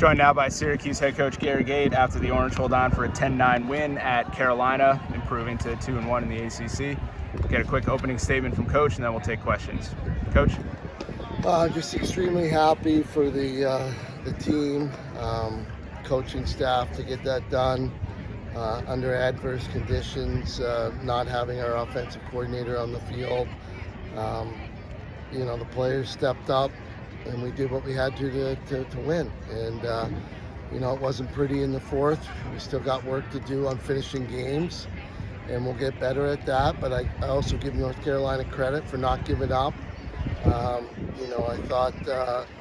Joined now by Syracuse head coach Gary Gait after the Orange hold on for a 10-9 win at Carolina, improving to 2-1 in the ACC. Get a quick opening statement from Coach, and then we'll take questions. Coach? Just extremely happy for the team, coaching staff to get that done under adverse conditions, not having our offensive coordinator on the field. The players stepped up, and we did what we had to win. And, it wasn't pretty in the fourth. We still got work to do on finishing games, and we'll get better at that. But I also give North Carolina credit for not giving up. I thought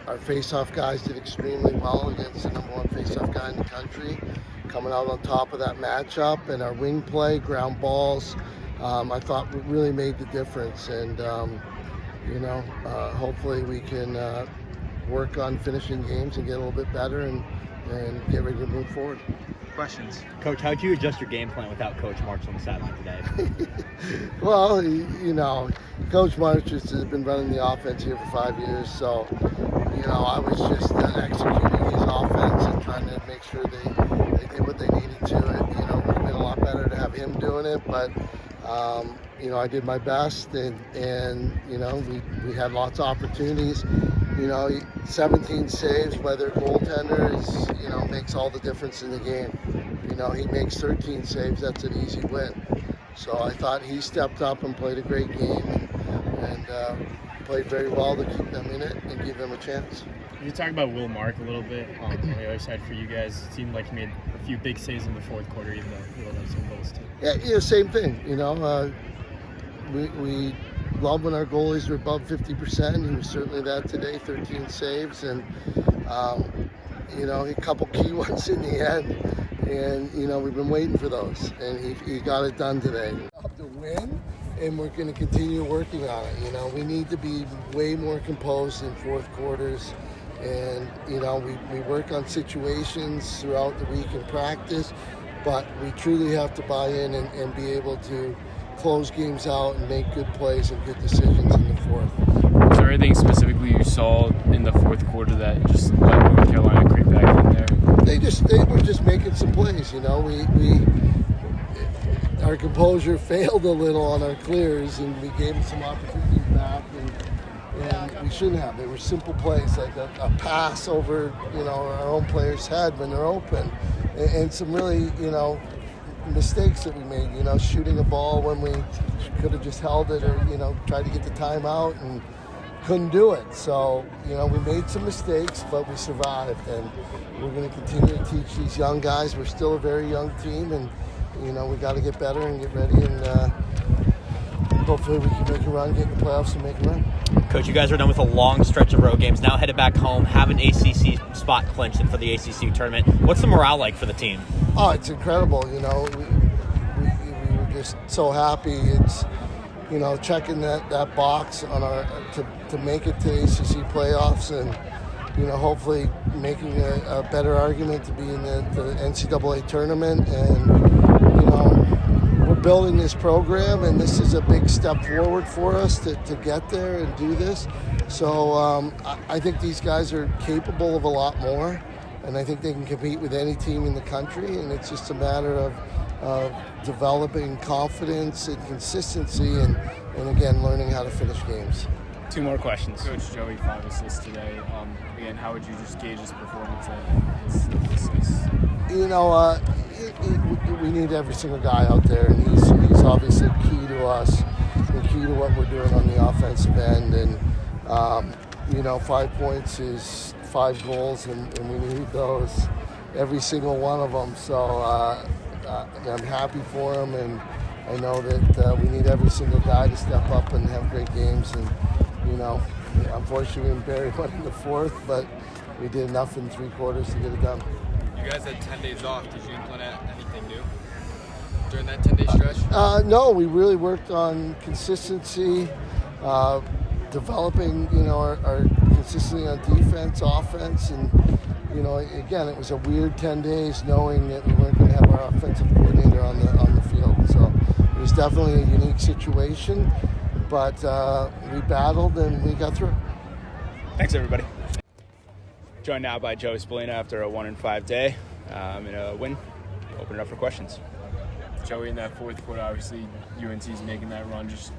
our face-off guys did extremely well against the number one face-off guy in the country, coming out on top of that matchup. And our wing play, ground balls, I thought really made the difference. And hopefully we can work on finishing games and get a little bit better and get ready to move forward. Questions? Coach, how did you adjust your game plan without Coach March on the sideline today? Well, Coach March has been running the offense here for 5 years, so, I was just executing his offense and trying to make sure they did what they needed to. It would have been a lot better to have him doing it, but I did my best, and we had lots of opportunities. 17 saves by their goaltender makes all the difference in the game. He makes 13 saves, that's an easy win. So I thought he stepped up and played a great game and played very well to keep them in it and give them a chance. Can you talk about Will Mark a little bit on the other side for you guys? It seemed like he made a few big saves in the fourth quarter, even though he had some goals too. Yeah, same thing. We love when our goalies are above 50%. He was certainly that today, 13 saves, and a couple key ones in the end. And we've been waiting for those, and he got it done today. To win, and we're going to continue working on it. We need to be way more composed in fourth quarters, and we work on situations throughout the week in practice, but we truly have to buy in and be able to close games out and make good plays and good decisions in the fourth. Was there anything specifically you saw in the fourth quarter that just let North Carolina creep back in there? They were just making some plays. Our composure failed a little on our clears, and we gave them some opportunities back, and we shouldn't have. They were simple plays, like a pass over our own player's head when they're open, and some really mistakes that we made, shooting a ball when we could have just held it, or tried to get the timeout and couldn't do it. So we made some mistakes, but we survived, and we're going to continue to teach these young guys. We're still a very young team, and we got to get better and get ready, and hopefully we can make a run, get in the playoffs, and make a run. Coach, you guys are done with a long stretch of road games, now headed back home, have an ACC spot clinched for the ACC tournament. What's the morale like for the team? Oh, it's incredible. We were just so happy. It's checking that box on our to make it to ACC playoffs, and hopefully making a better argument to be in the NCAA tournament. And we're building this program, and this is a big step forward for us to get there and do this. So I think these guys are capable of a lot more, and I think they can compete with any team in the country, and it's just a matter of developing confidence and consistency, and again, learning how to finish games. Two more questions. Coach Joey, 5 assists today. Again, how would you just gauge his performance at his assists? We need every single guy out there, and he's obviously key to us and key to what we're doing on the offensive end. And 5 points is 5 goals, and we need those, every single one of them. So I'm happy for him, and I know that we need every single guy to step up and have great games. And unfortunately we didn't bury one in the fourth, but we did enough in 3 quarters to get it done. You guys had 10 days off. Did you implement anything new during that 10-day stretch? No, we really worked on consistency, developing, our consistency on defense, offense, and, again, it was a weird 10 days knowing that we weren't going to have our offensive coordinator on the field. So it was definitely a unique situation, but we battled and we got through. Thanks, everybody. Joined now by Joey Spallina after a 1-5 day in a win. Open it up for questions. Joey, in that fourth quarter, obviously UNC's making that run. Just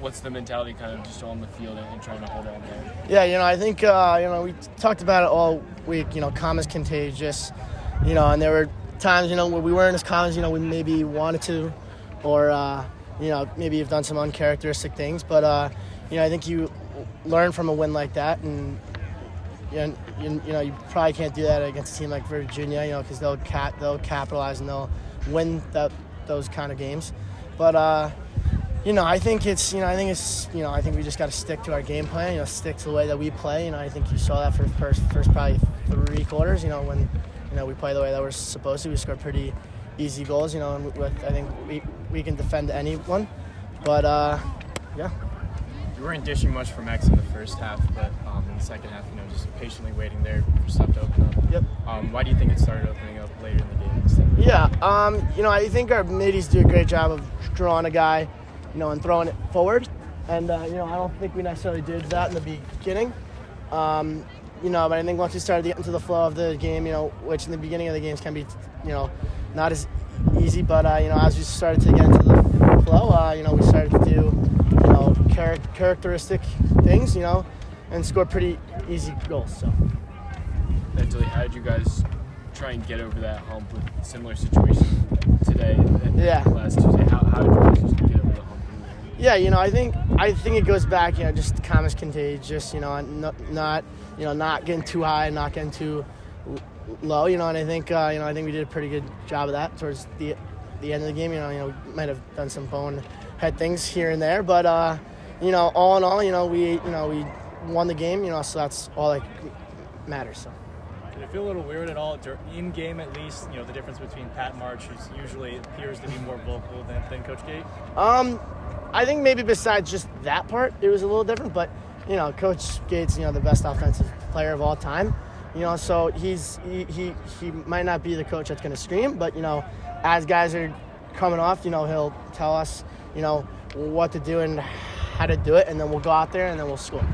what's the mentality kind of just on the field and trying to hold on there? Yeah, I think, we talked about it all week, calm is contagious, and there were times, where we weren't as calm as, we maybe wanted to, or, maybe you've done some uncharacteristic things. But, I think you learn from a win like that, and, you probably can't do that against a team like Virginia, because they'll capitalize and they'll win those kind of games. But, I think I think we just got to stick to our game plan, stick to the way that we play. I think you saw that for the first probably 3 quarters, when, we play the way that we're supposed to. We score pretty easy goals, and I think we can defend anyone. But, yeah. You weren't dishing much from X in the first half, but in the second half, just patiently waiting there for stuff to open up. Yep. Why do you think it started opening up later in the game instead of Yeah, I think our middies do a great job of drawing a guy, and throwing it forward. And, I don't think we necessarily did that in the beginning. But I think once we started to get into the flow of the game, which in the beginning of the games can be, not as easy. But, as we started to get into the flow, we started to do, characteristic things, and score pretty easy goals. So mentally, how did you guys try and get over that hump with a similar situation today and last Tuesday? How did you guys just get over the hump? Yeah, I think it goes back, just calm is contagious, not getting too high, not getting too low, and I think we did a pretty good job of that towards the end of the game. We might have done some bonehead things here and there, but all in all, we won the game, so that's all that matters. So. Did it feel a little weird at all, in game at least, the difference between Pat March, who usually appears to be more vocal than Coach Gait? I think maybe besides just that part, it was a little different, but, Coach Gait's, the best offensive player of all time, so he might not be the coach that's going to scream, but, as guys are coming off, he'll tell us, what to do and how to do it, and then we'll go out there and then we'll score.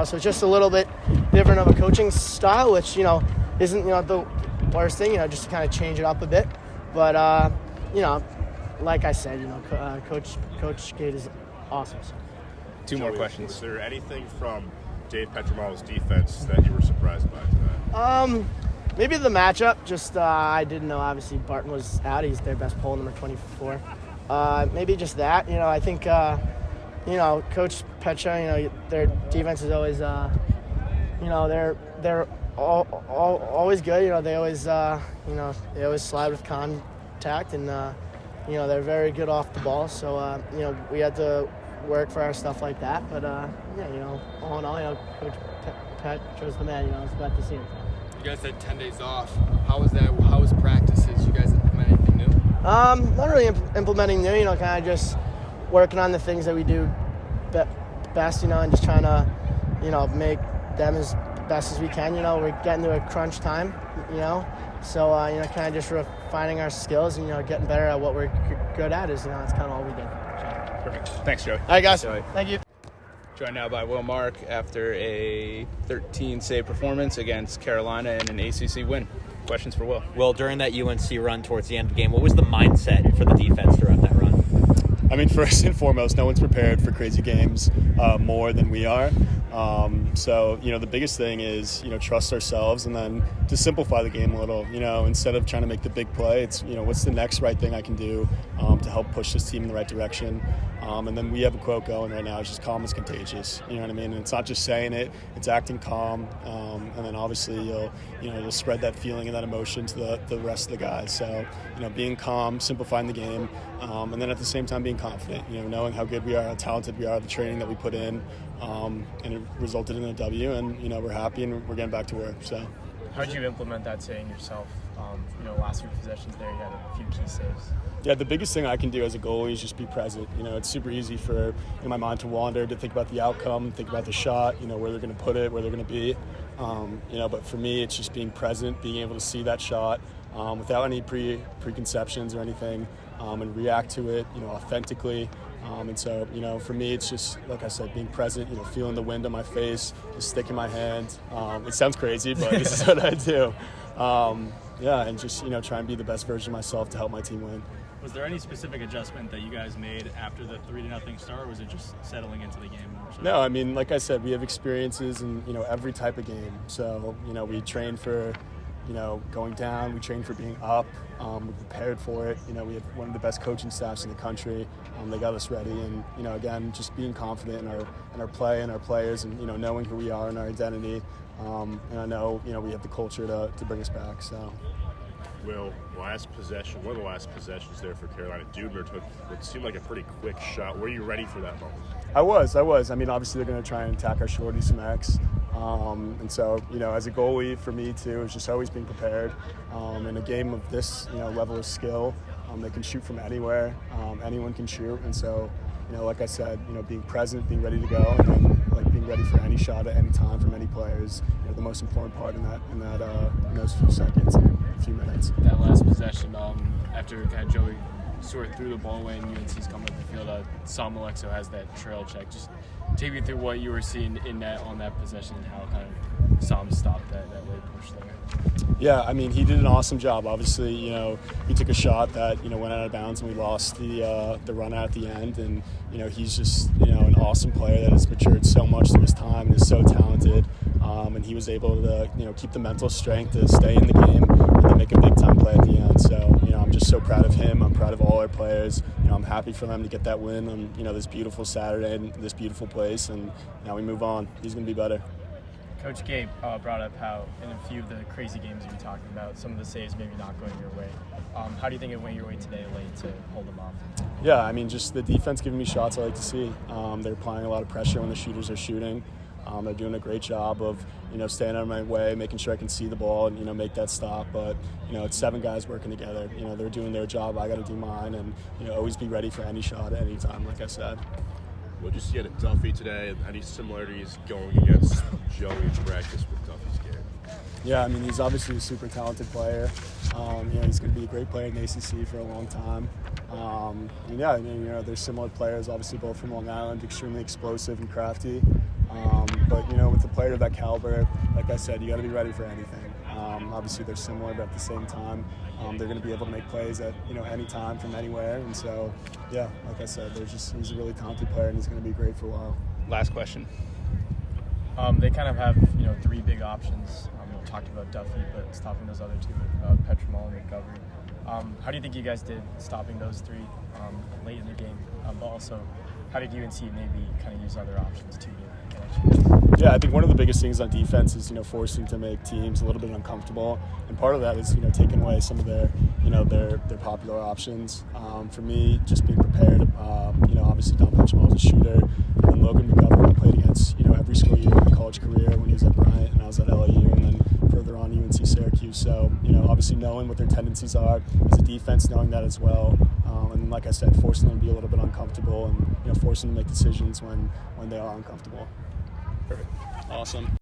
So it's just a little bit different of a coaching style, which, isn't, the worst thing, just to kind of change it up a bit. But, like I said, Coach Gait is awesome. So. Two more questions. Was there anything from Dave Petromaro's defense that you were surprised by today? Maybe the matchup. Just I didn't know, obviously, Barton was out. He's their best pole, number 24. Maybe just that. I think, Coach Petra, their defense is always, they're always good. They always, they always slide with contact, and, they're very good off the ball. So, we had to work for our stuff like that. But, all in all, Coach Petra's the man. I was glad to see him. You guys had 10 days off. How was that? How was practices? You guys implement anything new? Not really implementing new, kind of just working on the things that we do best, and just trying to, make them as best as we can. We're getting to a crunch time, so, kind of just refining our skills and, getting better at what we're good at is, that's kind of all we did. Perfect. Thanks, Joey. All right, guys. Joey. Thank you. Joined now by Will Mark after a 13-save performance against Carolina and an ACC win. Questions for Will. Well, during that UNC run towards the end of the game, what was the mindset for the defense throughout that run? First and foremost, no one's prepared for crazy games more than we are. So, the biggest thing is, trust ourselves, and then to simplify the game a little, instead of trying to make the big play, it's, what's the next right thing I can do to help push this team in the right direction. And then we have a quote going right now, it's just calm is contagious. You know what I mean? And it's not just saying it, it's acting calm. And then obviously you'll spread that feeling and that emotion to the rest of the guys. So, being calm, simplifying the game, and then at the same time being confident, knowing how good we are, how talented we are, the training that we put in, and it resulted in a W, and, we're happy and we're getting back to work. So. How did you implement that saying yourself? Last few possessions there, you had a few key saves. Yeah, the biggest thing I can do as a goalie is just be present. It's super easy for my mind to wander, to think about the outcome, think about the shot, where they're going to put it, where they're going to be. But for me, it's just being present, being able to see that shot without any preconceptions or anything, and react to it, authentically. And so, for me, it's just, like I said, being present, feeling the wind on my face, just sticking my hand. It sounds crazy, but this is what I do. And just, try and be the best version of myself to help my team win. Was there any specific adjustment that you guys made after the 3-0 start, or was it just settling into the game more so? No, I mean, like I said, we have experiences in, every type of game. So, we train for, going down, we train for being up, we prepared for it. We have one of the best coaching staffs in the country. They got us ready, and, again, just being confident in our play and our players, and, knowing who we are and our identity. And I know, we have the culture to bring us back, so. Will, one of the last possessions there for Carolina, Dubner took what seemed like a pretty quick shot. Were you ready for that moment? I was. I mean, obviously they're going to try and attack our shorty some X. And so, as a goalie, for me too, it's just always being prepared. In a game of this, level of skill, they can shoot from anywhere. Anyone can shoot. And so, like I said, being present, being ready to go, and then, being ready for any shot at any time from any players, the most important part in those few seconds, a few minutes. That last possession, after kind of Joey sort of threw the ball away and UNC's coming up the field, Sam Alexo has that trail check. Just take me through what you were seeing on that possession and how kind of Sam stopped that late push there. Yeah, I mean, he did an awesome job. Obviously, he took a shot that, went out of bounds and we lost the run out at the end. And, he's just, an awesome player that has matured so much through his time and is so talented. And he was able to, keep the mental strength to stay in the game and then make a big-time play at the end. So, I'm just so proud of him. I'm proud of all our players. I'm happy for them to get that win on, this beautiful Saturday in this beautiful place. And now we move on. He's going to be better. Coach Gait brought up how in a few of the crazy games you were talking about, some of the saves maybe not going your way. How do you think it went your way today late to hold them off? Yeah, I mean, just the defense giving me shots I like to see. They're applying a lot of pressure when the shooters are shooting. They're doing a great job of, staying out of my way, making sure I can see the ball and, make that stop. But, it's 7 guys working together. They're doing their job. I got to do mine and, always be ready for any shot at any time, like I said. What did you see at Duffy today? Any similarities going against Joey in practice with Duffy's game? Yeah, I mean, he's obviously a super talented player. He's going to be a great player in the ACC for a long time. There's similar players, obviously both from Long Island, extremely explosive and crafty. But with a player of that caliber, like I said, you got to be ready for anything. Obviously, they're similar, but at the same time, they're going to be able to make plays at any time from anywhere. And so, yeah, like I said, he's a really talented player, and he's going to be great for a while. Last question. They kind of have 3 big options. We talked about Duffy, but stopping those other 2 with Petromall and recovery. How do you think you guys did stopping those 3 late in the game? But also, how did UNC maybe kind of use other options too? Yeah, I think one of the biggest things on defense is forcing to make teams a little bit uncomfortable, and part of that is taking away some of their their popular options. For me, just being prepared. Obviously Don Petromall is a shooter, and then Logan McGovern I played against every school year in my college career when he was at Bryant and I was at LAU, and then further on UNC Syracuse. So obviously knowing what their tendencies are as a defense, knowing that as well, and like I said, forcing them to be a little bit uncomfortable and forcing them to make decisions when they are uncomfortable. Perfect. Awesome.